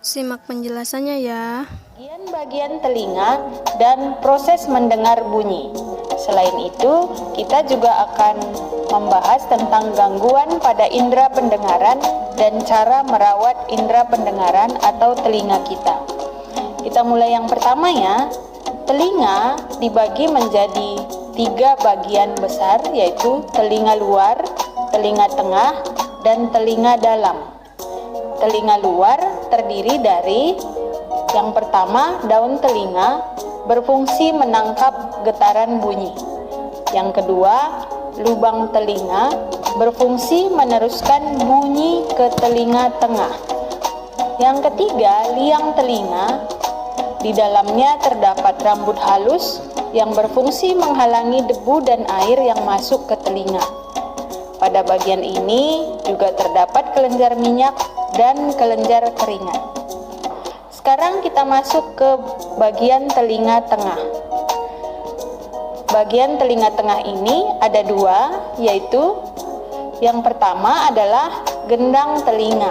Simak penjelasannya ya. Bagian telinga dan proses mendengar bunyi. Selain itu, kita juga akan membahas tentang gangguan pada indera pendengaran dan cara merawat indera pendengaran atau telinga kita. Kita mulai yang pertama ya. Telinga dibagi menjadi 3 bagian besar, yaitu telinga luar, telinga tengah, dan telinga dalam. Telinga luar terdiri dari yang pertama, daun telinga berfungsi menangkap getaran bunyi. Yang kedua, lubang telinga berfungsi meneruskan bunyi ke telinga tengah. Yang ketiga, liang telinga. Di dalamnya terdapat rambut halus yang berfungsi menghalangi debu dan air yang masuk ke telinga. Pada bagian ini juga terdapat kelenjar minyak dan kelenjar keringat. Sekarang kita masuk ke bagian telinga tengah. Bagian telinga tengah ini ada 2, yaitu yang pertama adalah gendang telinga.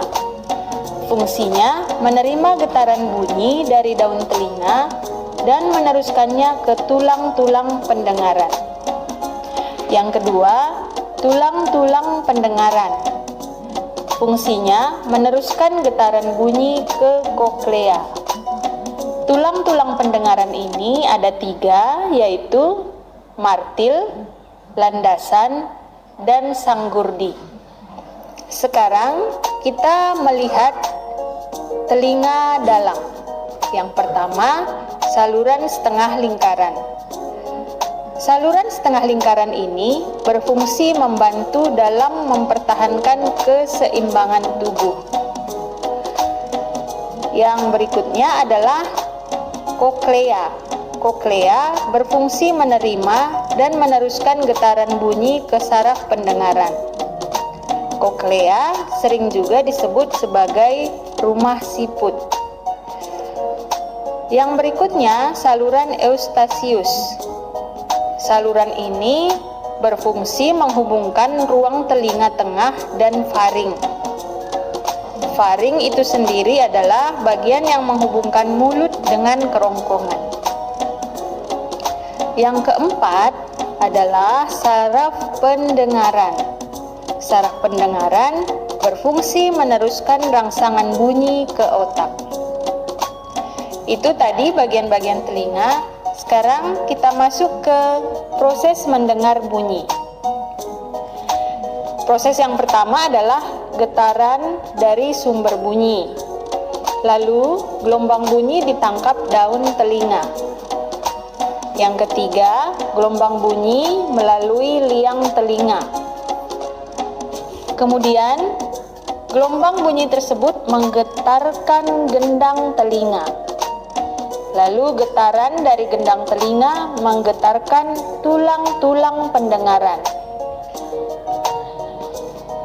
Fungsinya menerima getaran bunyi dari daun telinga dan meneruskannya ke tulang-tulang pendengaran. Yang kedua, tulang-tulang pendengaran. Fungsinya meneruskan getaran bunyi ke koklea. Tulang-tulang pendengaran ini ada 3, yaitu martil, landasan, dan sanggurdi. Sekarang kita melihat telinga dalam. Yang pertama, saluran setengah lingkaran. Saluran setengah lingkaran ini berfungsi membantu dalam mempertahankan keseimbangan tubuh. Yang berikutnya adalah koklea. Koklea berfungsi menerima dan meneruskan getaran bunyi ke saraf pendengaran. Koklea sering juga disebut sebagai rumah siput. Yang berikutnya, saluran eustasius. Saluran ini berfungsi menghubungkan ruang telinga tengah dan faring. Faring itu sendiri adalah bagian yang menghubungkan mulut dengan kerongkongan. Yang keempat adalah saraf pendengaran. Saraf pendengaran berfungsi meneruskan rangsangan bunyi ke otak. Itu tadi bagian-bagian telinga. Sekarang kita masuk ke proses mendengar bunyi. Proses yang pertama adalah getaran dari sumber bunyi. Lalu gelombang bunyi ditangkap daun telinga. Yang ketiga, gelombang bunyi melalui liang telinga. Kemudian, gelombang bunyi tersebut menggetarkan gendang telinga. Lalu getaran dari gendang telinga menggetarkan tulang-tulang pendengaran.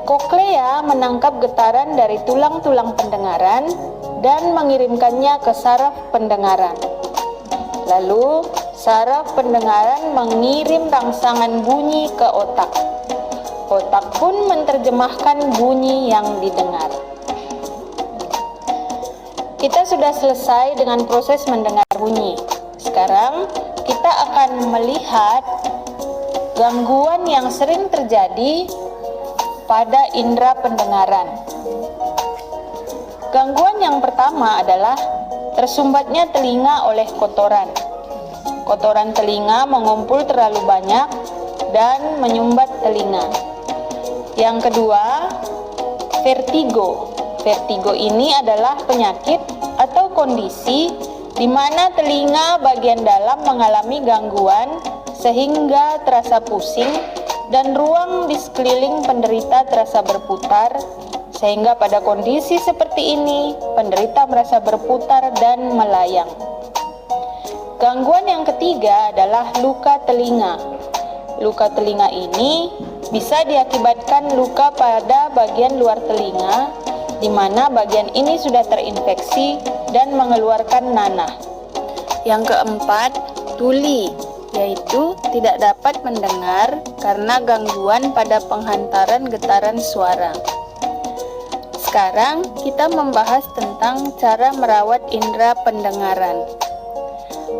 Koklea menangkap getaran dari tulang-tulang pendengaran dan mengirimkannya ke saraf pendengaran. Lalu, saraf pendengaran mengirim rangsangan bunyi ke otak. Otak pun menerjemahkan bunyi yang didengar. Kita sudah selesai dengan proses mendengar bunyi. Sekarang kita akan melihat gangguan yang sering terjadi pada indera pendengaran. Gangguan yang pertama adalah tersumbatnya telinga oleh kotoran. Kotoran telinga mengumpul terlalu banyak dan menyumbat telinga. Yang kedua, vertigo. Vertigo ini adalah penyakit atau kondisi di mana telinga bagian dalam mengalami gangguan sehingga terasa pusing dan ruang di sekeliling penderita terasa berputar, sehingga pada kondisi seperti ini penderita merasa berputar dan melayang. Gangguan yang ketiga adalah luka telinga. Luka telinga ini bisa diakibatkan luka pada bagian luar telinga, di mana bagian ini sudah terinfeksi dan mengeluarkan nanah. Yang keempat, tuli, yaitu tidak dapat mendengar karena gangguan pada penghantaran getaran suara. Sekarang kita membahas tentang cara merawat indera pendengaran.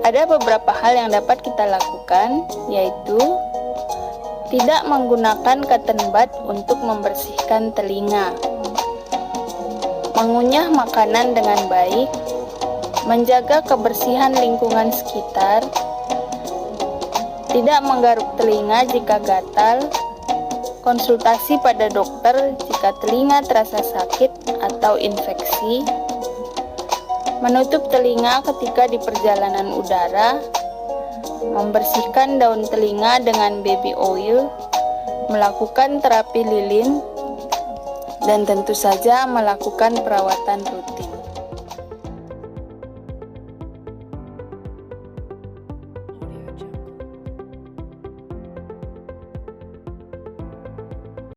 Ada beberapa hal yang dapat kita lakukan, yaitu tidak menggunakan cotton bud untuk membersihkan telinga, mengunyah makanan dengan baik, menjaga kebersihan lingkungan sekitar, tidak menggaruk telinga jika gatal, konsultasi pada dokter jika telinga terasa sakit atau infeksi, menutup telinga ketika di perjalanan udara, membersihkan daun telinga dengan baby oil, melakukan terapi lilin, dan tentu saja melakukan perawatan rutin.